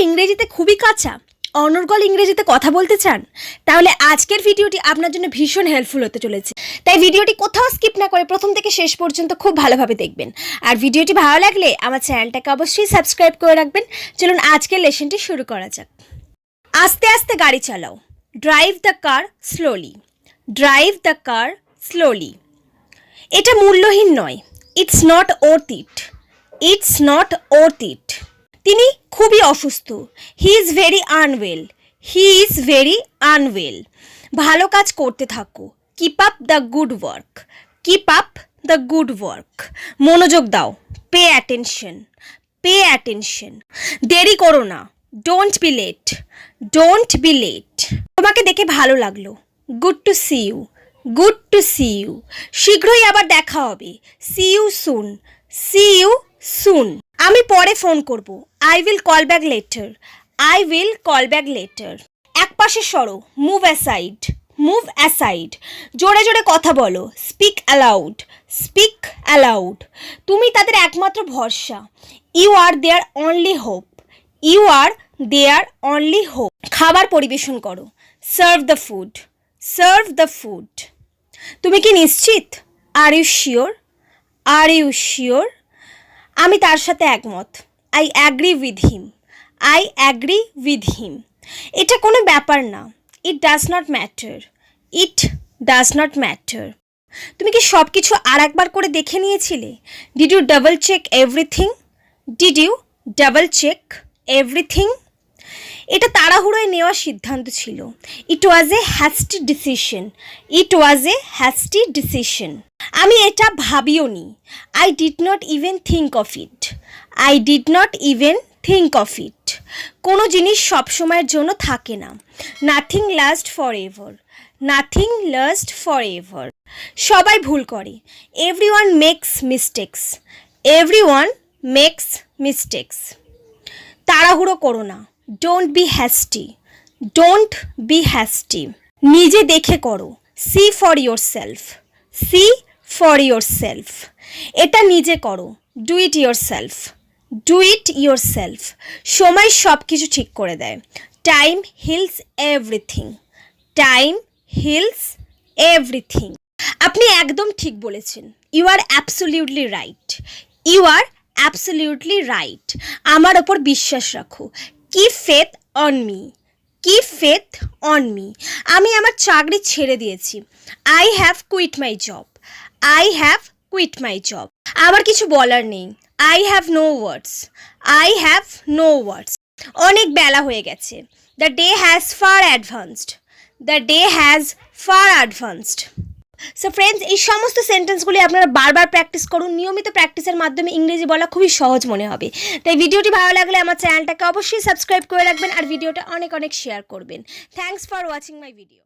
ইংরেজিতে খুবই কাঁচা, অনর্গল ইংরেজিতে কথা বলতে চান, তাহলে আজকের ভিডিওটি আপনার জন্য ভীষণ হেল্পফুল হতে চলেছে। তাই ভিডিওটি কোথাও স্কিপ না করে প্রথম থেকে শেষ পর্যন্ত খুব ভালোভাবে দেখবেন। আর ভিডিওটি ভালো লাগলে আমার চ্যানেলটাকে অবশ্যই সাবস্ক্রাইব করে রাখবেন। চলুন আজকের লেসনটি শুরু করা যাক। আস্তে আস্তে গাড়ি চালাও। Drive the car slowly. Drive the car slowly. এটা মূল্যহীন নয়। It's not worth it. It's not worth it. তিনি খুবই অসুস্থ। He is very unwell. He is very unwell. ভালো কাজ করতে থাকো। Keep up the good work. Keep up the good work. মনোযোগ দাও। Pay attention. Pay attention. দেরি করো না। Don't be late. Don't be late. তোমাকে দেখে ভালো লাগলো। Good to see you. Good to see you. শীঘ্রই আবার দেখা হবে। See you soon. See you soon. আমি পরে ফোন করব। I will call back later. I will call back later. এক পাশে সরো। Move aside. Move aside. জোরে জোরে কথা বলো। Speak aloud. Speak aloud. তুমি তাদের একমাত্র ভরসা। You are their only hope. You are their only hope. খাবার পরিবেশন করো। Serve the food. Serve the food. তুমি কি নিশ্চিত? আর you sure? Are you sure? আমি তার সাথে একমত। I agree with him. I agree with him. এটা কোনো ব্যাপার না। It does not matter. It does not matter. তুমি কি সব কিছু আর একবার করে দেখে নিয়েছিলে? Did you double check everything? Did you double check everything? এটা তাড়াহুড়োয় নেওয়া সিদ্ধান্ত ছিল। It was a hasty decision. It was a hasty decision. আমি এটা ভাবিও নি। I did not even think of it. I did not even think of it. কোনো জিনিস সবসময়ের জন্য থাকে না। Nothing last for ever. Nothing last for ever. সবাই ভুল করে। Everyone makes mistakes. Everyone makes mistakes. তাড়াহুড়ো করো না। Don't be hasty. Don't be hasty. নিজে দেখে করো। See for yourself. See for yourself. এটা নিজে করো। Do it yourself. Do it yourself. সময় সব কিছু ঠিক করে দেয়। Time heals everything. Time heals everything. আপনি একদম ঠিক বলেছেন। You are absolutely right. You are absolutely right. আমার ওপর বিশ্বাস রাখো। Keep faith on me. Keep faith on me. আমি আমার চাকরি ছেড়ে দিয়েছি। I have quit my job. I have quit my job. আমার কিছু বলার নেই। I have no words. I have no words. অনেক বেলা হয়ে গেছে। The day has far advanced. The day has far advanced. So friends, এই সমস্ত সেন্টেন্সগুলি আপনারা বারবার প্র্যাকটিস করুন। নিয়মিত প্র্যাকটিসের মাধ্যমে ইংরেজি বলা খুবই সহজ মনে হবে। তাই ভিডিওটি ভালো লাগলে আমার চ্যানেলটাকে অবশ্যই সাবস্ক্রাইব করে রাখবেন আর ভিডিওটা অনেক অনেক শেয়ার করবেন। Thanks for watching my video.